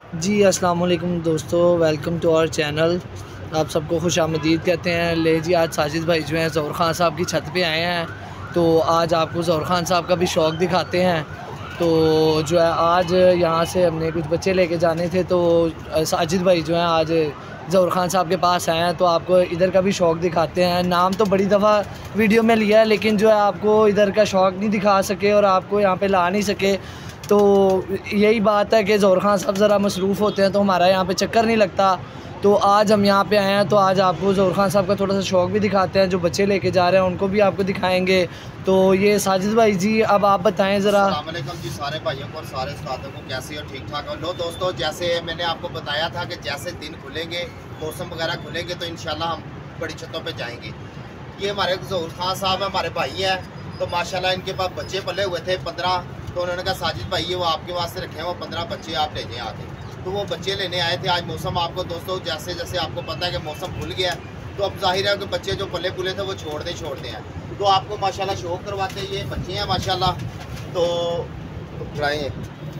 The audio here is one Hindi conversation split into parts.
जी अस्सलाम वालेकुम दोस्तों, वेलकम टू आवर चैनल। आप सबको खुश आमदीद कहते हैं। ले जी, आज साजिद भाई जो हैं ज़ोहर ख़ान साहब की छत पे आए हैं, तो आज आपको ज़ोहर ख़ान साहब का भी शौक़ दिखाते हैं। तो जो है आज यहाँ से हमने कुछ बच्चे लेके जाने थे, तो साजिद भाई जो हैं आज ज़ोहर ख़ान साहब के पास आए हैं, तो आपको इधर का भी शौक़ दिखाते हैं। नाम तो बड़ी दफ़ा वीडियो में लिया है, लेकिन जो है आपको इधर का शौक़ नहीं दिखा सके और आपको यहाँ पे ला नहीं सके। तो यही बात है कि ज़ोहर ख़ान साहब ज़रा मसरूफ़ होते हैं, तो हमारा यहाँ पे चक्कर नहीं लगता। तो आज हम यहाँ पे आए हैं, तो आज आपको ज़ोहर ख़ान साहब का थोड़ा सा शौक़ भी दिखाते हैं। जो बच्चे लेके जा रहे हैं उनको भी आपको दिखाएंगे। तो ये साजिद भाई जी, अब आप बताएं ज़रा। अस्सलाम वालेकुम जी, सारे भाइयों को और सारे उस्तादों को, कैसे हो? ठीक ठाक हो? लो दोस्तों, जैसे मैंने आपको बताया था कि जैसे दिन खुलेंगे, मौसम वगैरह खुलेंगे, तो इंशाल्लाह हम बड़ी छतों पे जाएंगे। ये हमारे ज़ोहर ख़ान साहब है, हमारे भाई हैं। तो माशाल्लाह इनके पास बच्चे पले हुए थे 15, तो उन्होंने कहा साजिद भाई ये वो आपके वास्ते रखे हैं, वो 15 बच्चे आप ले जाएँ आके। तो वो बच्चे लेने आए थे। आज मौसम आपको दोस्तों जैसे जैसे आपको पता है कि मौसम खुल गया है, तो अब जाहिर है कि बच्चे जो पले पुले थे वो छोड़ते हैं। तो आपको माशाल्लाह शौक करवाते हैं। ये बच्चे हैं माशाल्लाह। तो खिलाएँ,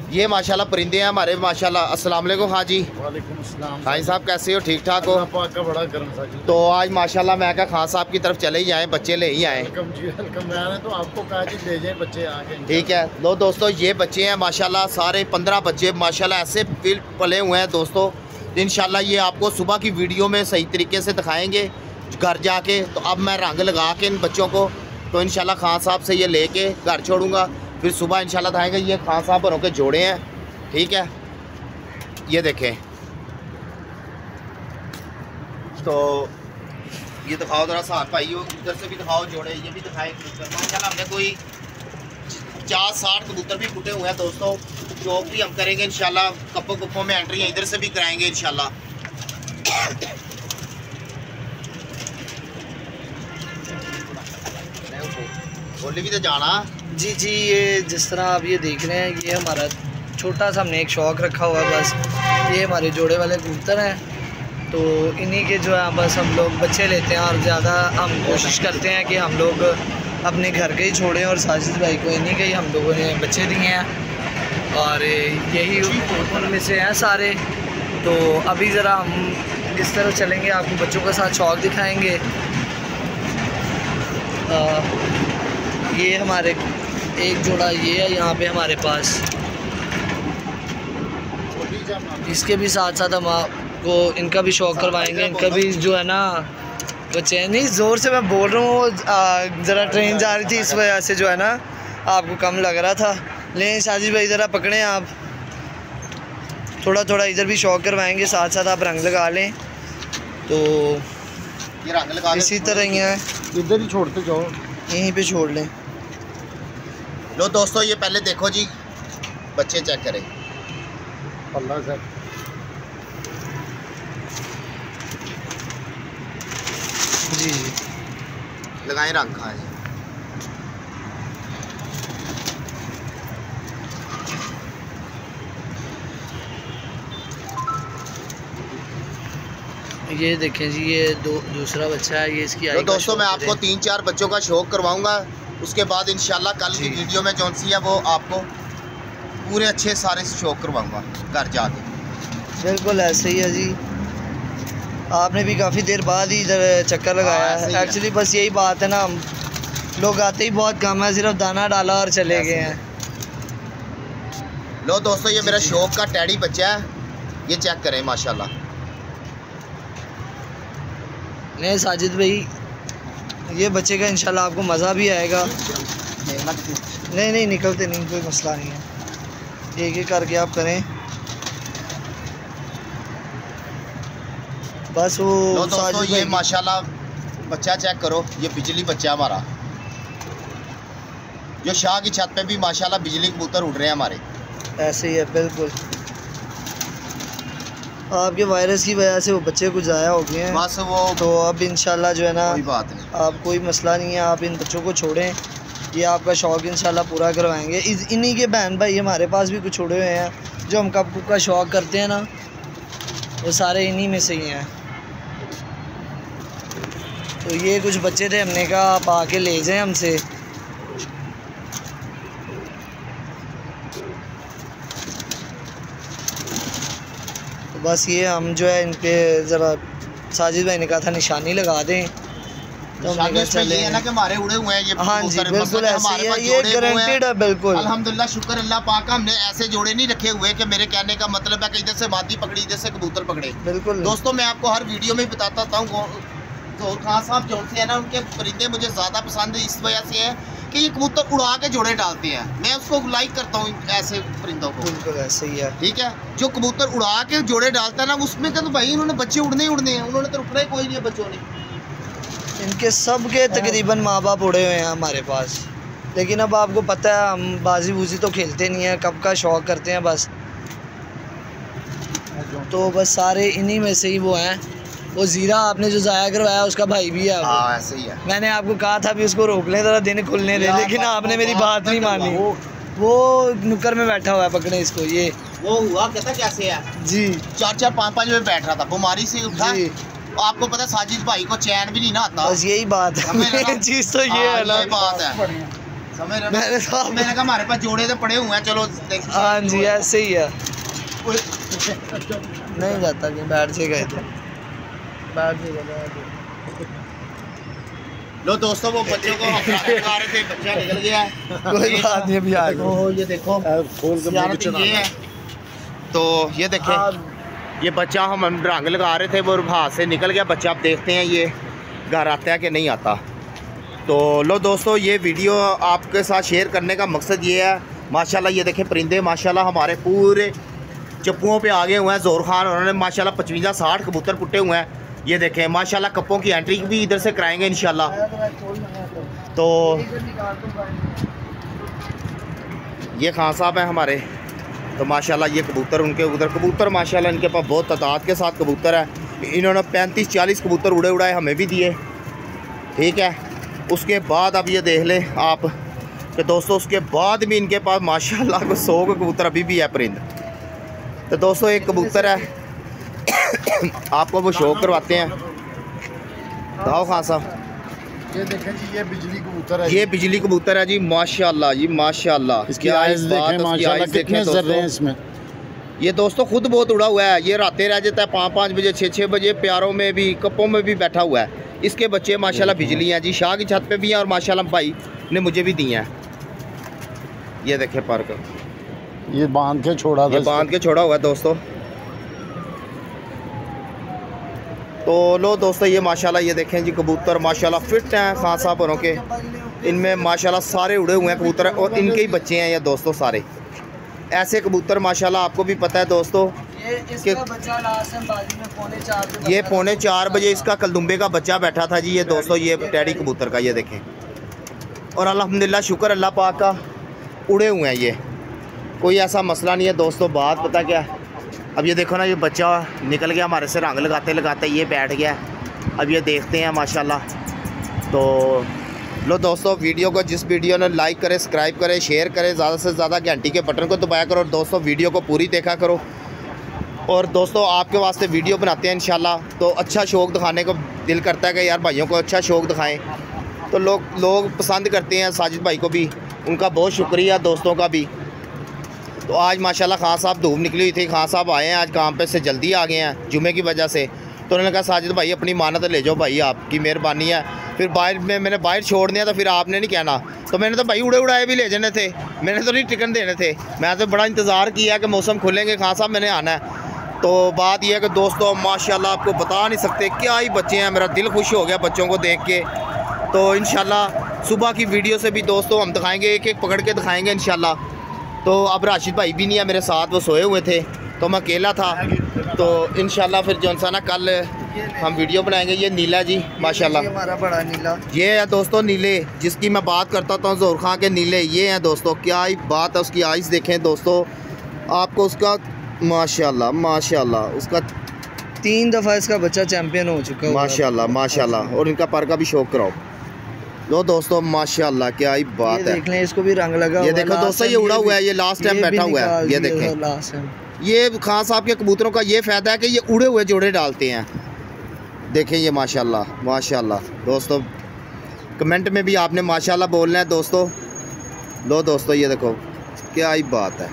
ये माशाल्लाह परिंदे हैं हमारे माशाल्लाह। अस्सलाम वालेकुम। हाँ जी, वालेकुम अस्सलाम। भाई साहब कैसे हो? ठीक ठाक हो? अल्लाह पाक का बड़ा करम साजिद। तो आज माशाल्लाह मैं क्या खान साहब की तरफ चले ही आए, बच्चे ले ही आए। वेलकम जी, वेलकम। मैंने तो आपको कहा कि ले जाएं बच्चे आगे। ठीक है। लो दोस्तों, ये बच्चे हैं माशाल्लाह, सारे 15 बच्चे माशाल्लाह ऐसे पले हुए हैं दोस्तों। इंशाल्लाह ये आपको सुबह की वीडियो में सही तरीके से दिखाएंगे घर जाके। तो अब मैं रंग लगा के इन बच्चों को, तो इंशाल्लाह खान साहब से ये लेके घर छोड़ूंगा, फिर सुबह इंशाल्लाह दिखाएंगे। ये खान साहब भरों के जोड़े हैं, ठीक है। ये देखें, तो ये दिखाओ ज़रा साथ भाई, उधर से भी दिखाओ जोड़े, ये भी दिखाएं माशाल्लाह। हमने कोई 50-60 कबूतर भी फूटे हुए हैं दोस्तों। शौक भी हम करेंगे इंशाल्लाह। कप्पों में एंट्री इधर से भी कराएंगे इंशाल्लाह। बोली भी तो जाना जी जी, ये जिस तरह आप ये देख रहे हैं, ये हमारा छोटा सा हमने एक शौक़ रखा हुआ है बस। ये हमारे जोड़े वाले कबूतर हैं, तो इन्हीं के जो है बस हम लोग बच्चे लेते हैं, और ज़्यादा हम कोशिश करते हैं कि हम लोग अपने घर के ही छोड़ें, और साजिद भाई को इन्हीं के ही हम लोगों ने बच्चे दिए हैं, और यही उनमें से हैं सारे। तो अभी ज़रा हम इस तरह चलेंगे, आपको बच्चों के साथ शौक़ दिखाएँगे। ये हमारे एक जोड़ा ये है यहाँ पे हमारे पास, इसके भी साथ साथ हम आपको इनका भी शौक़ करवाएंगे। इनका भी जो है ना बच्चे, नहीं ज़ोर से मैं बोल रहा हूँ, ज़रा ट्रेन जा रही थी इस वजह से जो है ना आपको कम लग रहा था। लेकिन साजिद भाई ज़रा पकड़ें आप, थोड़ा थोड़ा इधर भी शौक़ करवाएंगे, साथ साथ आप रंग लगा लें। तो ये रंग लगा इसी तरह ही है, इधर ही छोड़ते जाओ, यहीं पे छोड़ लें। लो दोस्तों, ये पहले देखो जी, बच्चे चेक करें। अल्लाह से जी लगाएं रंग। खाएं, ये देखें जी, ये दूसरा बच्चा है, ये इसकी आई तो का दोस्तों शौक मैं आपको है। 3-4 बच्चों का शौक करवाऊंगा। उसके बाद इंशाल्लाह कल की वीडियो में जौन सी है वो आपको पूरे अच्छे सारे शौक करवाऊंगा घर जाके। बिल्कुल ऐसे ही है जी, आपने भी काफ़ी देर बाद ही इधर चक्कर लगाया है। एक्चुअली बस यही बात है ना, हम लोग आते ही बहुत कम है, सिर्फ दाना डाला और चले गए हैं। लो दोस्तों, ये मेरा शौक का टैडी बच्चा है, ये चेक करें माशाल्लाह। नहीं साजिद भाई, ये बच्चे का इंशाल्लाह आपको मज़ा भी आएगा। नहीं नहीं, निकलते नहीं, कोई मसला नहीं है, एक एक करके आप करें बस। वो दोस्तों ये माशाल्लाह बच्चा चेक करो, ये बिजली बच्चा हमारा, जो शाह की छत पे भी माशाल्लाह बिजली कबूतर उड़ रहे हैं हमारे। ऐसे ही है बिल्कुल, आपके वायरस की वजह से वो बच्चे कुछ ज़ाया हो गए हैं बस वो, तो अब इंशाल्लाह जो है ना, कोई बात नहीं, आप कोई मसला नहीं है, आप इन बच्चों को छोड़ें, ये आपका शौक़ इंशाल्लाह पूरा करवाएंगे। इन्हीं के बहन भाई हमारे पास भी कुछ छोड़े हुए हैं, जो हम कप का शौक़ करते हैं ना, वो सारे इन्हीं में से ही हैं। तो ये कुछ बच्चे थे, हमने कहा आप आके ले जाएं हमसे। तो बस ये हम जो है इनके ज़रा साजिद भाई ने कहा था निशानी लगा दें, तो हमने कहा ये है ना कि हमारे उड़े हुए हैं ये। हाँ जी बिल्कुल ऐसे ही है, ये गारंटेड है बिल्कुल। अल्हम्दुलिल्लाह शुक्र अल्लाह पाक का, हमने ऐसे जोड़े नहीं रखे हुए कि मेरे कहने का मतलब है कि इधर से मादी पकड़ी इधर से कबूतर पकड़े। बिल्कुल दोस्तों, मैं आपको हर वीडियो में बताता हूँ, तो खान साहब जो से है ना उनके परिंदे मुझे ज़्यादा पसंद इस वजह से है कि ये कबूतर उड़ा के जोड़े डालते हैं, मैं उसको लाइक करता हूँ ऐसे परिंदों को। बिल्कुल ऐसे ही है, ठीक है। जो कबूतर उड़ा के जोड़े डालता है ना उसमें तो भाई उन्होंने बच्चे उड़ने ही उड़ने हैं, उन्होंने तो रुकना ही कोई नहीं है बच्चों ने। इनके सब के तकरीबन माँ बाप उड़े हुए हैं हमारे पास, लेकिन अब आपको पता है हम बाजी बूजी तो खेलते नहीं है, कब का शौक़ करते हैं बस। तो बस सारे इन्हीं में से ही वो हैं। वो ज़ीरा आपने जो ज़ाया करवाया उसका भाई भी है। हाँ ऐसे ही है। मैंने आपको कहा था भी उसको रोक लें, ज़रा दिन खुलने दे, लेकिन आपने मेरी बात नहीं मानी। वो नुक्कर में बैठा हुआ है, पकड़े इसको। ये वो हुआ कहता कैसे है जी, 4-4 5-5 बजे बैठ रहा था, बीमारी से उठा। आपको पता है साजिद भाई को चैन भी नहीं ना आता। बस यही बात है चीज़ तो ये है ना, बात है समझ रहे। मैंने कहा हमारे पास जोड़े तो पड़े हुए हैं, चलो हाँ जी ऐसे ही है। नहीं जाता कि बैठ से गए थे, बैठ से गए। लो दोस्तों, वो बच्चों को आ रहे थे, बच्चा निकल गया है, कोई बात नहीं, अभी आ गया। ये देखो ये है, तो ये देखें ये बच्चा हम रंग लगा रहे थे, वो हाथ से निकल गया बच्चा। आप देखते हैं ये घर आता है कि नहीं आता। तो लो दोस्तों, ये वीडियो आपके साथ शेयर करने का मकसद ये है। माशाल्लाह ये देखें परिंदे माशाल्लाह हमारे पूरे चप्पुओं पे आगे हुए हैं। ज़ोर खान उन्होंने माशाल्लाह 55-60 कबूतर पुट्टे हुए हैं। ये देखें माशाल्लाह कप्पों की एंट्री भी इधर से कराएंगे इंशाल्लाह। तो ये खान साहब हैं हमारे, तो माशाल्लाह ये कबूतर उनके उधर कबूतर माशाल्लाह इनके पास बहुत तादाद के साथ कबूतर है। इन्होंने 35-40 कबूतर उड़ाए हमें भी दिए, ठीक है। उसके बाद अब ये देख लें आप कि दोस्तों उसके बाद भी इनके पास माशाल्लाह को 100 कबूतर अभी भी है परिंद। तो दोस्तों एक कबूतर है आपको वो शौक करवाते हैं। दाओ खान साहब ये देखें जी, ये बिजली कबूतर है, ये बिजली कबूतर है जी माशाल्लाह जी माशाल्लाह। इसकी आइज़ देखें माशाल्लाह कितने ज़र्रे हैं इसमें। ये दोस्तों खुद बहुत उड़ा हुआ है, ये रातें रह जाता है 5-5 बजे 6-6 बजे, प्यारों में भी कप्पों में भी बैठा हुआ है। इसके बच्चे माशाल्लाह बिजली हैं जी, शाह की छत पे भी हैं और माशाल्लाह भाई ने मुझे भी दिए हैं। ये देखें पार्क, ये बांध के छोड़ा था, बांध के छोड़ा हुआ है दोस्तों। तो लो दोस्तों ये माशाल्लाह ये देखें जी कबूतर माशाल्लाह फिट हैं खान साहब औरों के। इनमें माशाल्लाह सारे उड़े हुए हैं कबूतर और इनके ही बच्चे हैं ये दोस्तों सारे। ऐसे कबूतर माशाल्लाह आपको भी पता है दोस्तों कि ये 3:45 बजे इसका कलदुम्बे का बच्चा बैठा था जी। ये दोस्तों ये टैडी कबूतर का ये देखें, और अल्हम्दुलिल्लाह शुक्र अल्लाह पाक का उड़े हुए हैं ये, कोई ऐसा मसला नहीं है दोस्तों। बात पता क्या, अब ये देखो ना ये बच्चा निकल गया हमारे से रंग लगाते लगाते, ये बैठ गया। अब ये देखते हैं माशाल्लाह। तो लो दोस्तों वीडियो को जिस वीडियो ने लाइक करे, सब्सक्राइब करे, शेयर करे, ज़्यादा से ज़्यादा घंटी के बटन को दबाया करो। और दोस्तों वीडियो को पूरी देखा करो। और दोस्तों आपके वास्ते वीडियो बनाते हैं इंशाल्लाह, तो अच्छा शौक़ दिखाने को दिल करता है कि यार भाइयों को अच्छा शौक़ दिखाएँ, तो लोग पसंद करते हैं। साजिद भाई को भी उनका बहुत शुक्रिया, दोस्तों का भी। तो आज माशाल्लाह खान साहब धूप निकली हुई थी, खान साहब आए हैं आज काम पे से जल्दी आ गए हैं जुमे की वजह से। तो उन्होंने कहा साजिद भाई अपनी मानत ले जाओ भाई, आपकी मेहरबानी है। फिर बाहर में मैंने बाहर छोड़ दिया, तो फिर आपने नहीं कहना, तो मैंने तो भाई उड़े उड़ाए भी ले जाने थे, मैंने तो नहीं टिकन देने थे। मैं तो बड़ा इंतज़ार किया कि मौसम खुलेंगे खान साहब मैंने आना है। तो बात यह है कि दोस्तों माशाल्लाह आपको बता नहीं सकते क्या ही बच्चे हैं, मेरा दिल खुश हो गया बच्चों को देख के। तो इंशाल्लाह सुबह की वीडियो से भी दोस्तों हम दिखाएँगे, एक एक पकड़ के दिखाएँगे इंशाल्लाह। तो अब राशिद भाई भी नहीं है मेरे साथ, वो सोए हुए थे, तो मैं अकेला था। तो इंशाल्लाह फिर जो सा ना कल हम वीडियो बनाएंगे। ये नीला जी माशाल्लाह, ये हमारा बड़ा नीला, ये है दोस्तों नीले जिसकी मैं बात करता था, ज़ोर खान के नीले ये हैं दोस्तों। क्या ही बात है, उसकी आइज़ देखें दोस्तों, आपको उसका माशाल्लाह माशाल्लाह उसका 3 दफ़ा इसका बच्चा चैम्पियन हो चुका है माशाल्लाह माशाल्लाह। और इनका पर का भी शौक कराओ। लो दोस्तों माशाल्लाह क्या ही बात है, देख लें इसको भी रंग लगा। ये देखो दोस्तों ये उड़ा हुआ है, ये लास्ट टाइम बैठा हुआ है। ये देखें ये खान साहब के कबूतरों का ये फ़ायदा है कि ये उड़े हुए जोड़े डालते हैं। देखें ये माशाल्लाह माशाल्लाह दोस्तों, कमेंट में भी आपने माशाल्लाह बोलना है दोस्तों। लो दोस्तों ये देखो क्या ही बात है,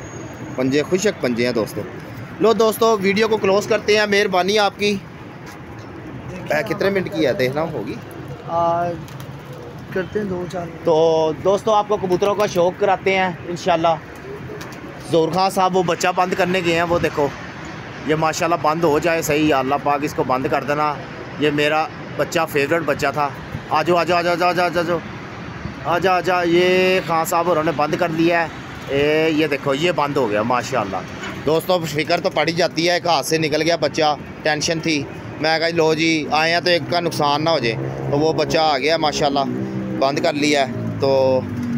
पंजे खुशक पंजे हैं दोस्तों। लो दोस्तों वीडियो को क्लोज करते हैं, मेहरबानी आपकी। कितने मिनट की है देखना होगी, करते हैं 2-4। तो दोस्तों आपको कबूतरों का शौक़ कराते हैं इंशाल्लाह। ज़ोहर खान साहब वो बच्चा बंद करने गए हैं, वो देखो ये माशाल्लाह बंद हो जाए सही, या अल्लाह पाक इसको बंद कर देना। ये मेरा बच्चा फेवरेट बच्चा था। आजो आजो आजो आजो आजो आजो आजा आजा। ये खान साहब उन्होंने बंद कर लिया है। ये देखो ये बंद हो गया माशाल्लाह। दोस्तों फिक्र तो पड़ी जाती है, एक हाथ से निकल गया बच्चा, टेंशन थी। मैं कहा लो जी आए हैं तो एक का नुकसान ना हो जाए, तो वो बच्चा आ गया माशाल्लाह, बंद कर लिया है। तो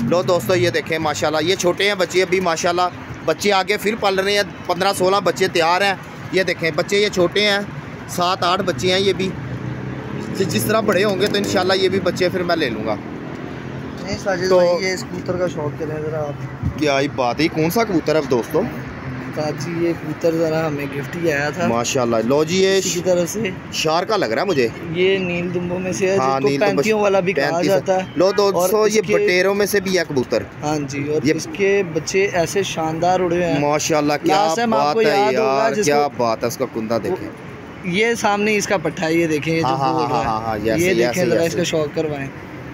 लो दोस्तों ये देखें माशाल्लाह, ये छोटे हैं बच्चे अभी माशाल्लाह, बच्चे आगे फिर पल रहे हैं। 15-16 बच्चे तैयार हैं। ये देखें बच्चे ये छोटे हैं, 7-8 बच्चे हैं ये भी। जिस तरह बड़े होंगे तो इंशाल्लाह ये भी बच्चे फिर मैं ले लूँगा। नहीं साजिद तो भाई, ये इस कबूतर का शौक करें ज़रा आप। क्या ही बात है, कौन सा कबूतर है दोस्तों? जी ये कबूतर ज़रा हमें गिफ्ट ही आया था माशाल्लाह। लो जी ये इसी की तरफ से शार का लग रहा है मुझे। ये नील दुम्बों में से है, हाँ, जिसको पैंतियों वाला भी कहा जाता है। लो दोस्तों ये बटेरों में से भी है कबूतर। हाँ जी, और इसके बच्चे ऐसे शानदार उड़े हुए हैं माशाल्लाह। क्या बात है यार, क्या बात है। उसका कुंदा देखें, ये सामने इसका पट्टा है, ये देखें ये जो बोल रहा है, ये देखें ज़रा, इसका शौक करवाएं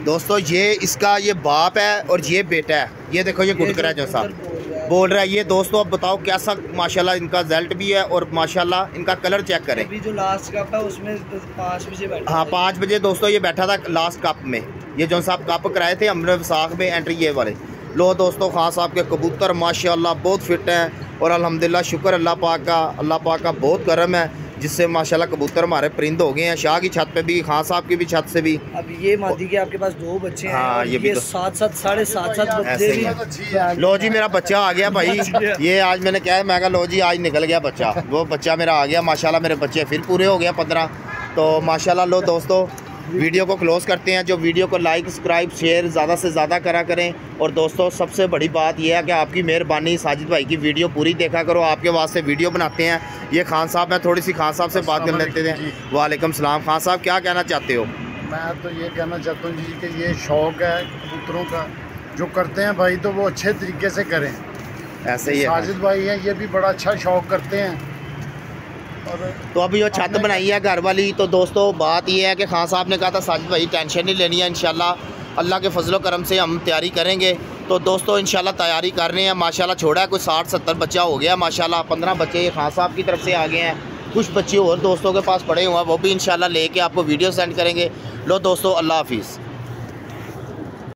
दोस्तों। ये इसका ये बाप है और ये बेटा है। ये देखो ये गुड़कर है जो साहब बोल रहा है। ये दोस्तों अब बताओ कैसा माशाल्लाह इनका रिजल्ट भी है, और माशाल्लाह इनका कलर चेक करें। अभी जो लास्ट कप है उसमें 5 बजे बैठा। हाँ 5 बजे दोस्तों ये बैठा था लास्ट कप में। ये जो साहब कप कराए थे हमने विसाख में एंट्री ये वाले। लो दोस्तों खान साहब के कबूतर माशाल्लाह बहुत फिट हैं, और अल्हम्दुलिल्लाह शुक्र अल्लाह पाक का बहुत करम है, जिससे माशाल्लाह कबूतर हमारे परिंद हो गए हैं। शाह की छत पे भी, खान साहब की भी छत से भी। अब ये मादी के आपके पास 2 बच्चे हैं। हाँ, ये भी 7-7 साढ़े 7 बच्चे भी। लो जी मेरा बच्चा आ गया भाई। ये आज मैंने क्या है, मैं कहा लो जी आज निकल गया बच्चा। वो बच्चा मेरा आ गया माशाल्लाह। मेरे बच्चे फिर पूरे हो गए 15। तो माशाल्लाह लो दोस्तों वीडियो को क्लोज़ करते हैं। जो वीडियो को लाइक सब्सक्राइब शेयर ज़्यादा से ज़्यादा करा करें। और दोस्तों सबसे बड़ी बात यह है कि आपकी मेहरबानी, साजिद भाई की वीडियो पूरी देखा करो, आपके वास्ते वीडियो बनाते हैं। ये खान साहब, मैं थोड़ी सी खान साहब से बात कर लेते थे। वालेकुम सलाम। खान साहब क्या कहना चाहते हो? मैं तो ये कहना चाहता हूँ जी कि ये शौक़ है कबूतरों का, जो करते हैं भाई तो वो अच्छे तरीके से करें। ऐसे ही साजिद भाई हैं, ये भी बड़ा अच्छा शौक़ करते हैं। और तो अभी जो छत बनाई है घर वाली, तो दोस्तों बात ये है कि खान साहब ने कहा था साजिद भाई टेंशन नहीं लेनी है, इंशाल्लाह अल्लाह के फजलो करम से हम तैयारी करेंगे। तो दोस्तों इंशाल्लाह तैयारी कर रहे हैं माशाल्लाह। छोड़ा है कोई 60-70 बच्चा हो गया माशाल्लाह। 15 बच्चे ये खान साहब की तरफ से आ गए हैं। कुछ बच्चे और दोस्तों के पास पड़े हुए हैं, वो भी इंशाल्लाह लेके आपको वीडियो सेंड करेंगे। लो दोस्तों अल्लाह हाफिज़।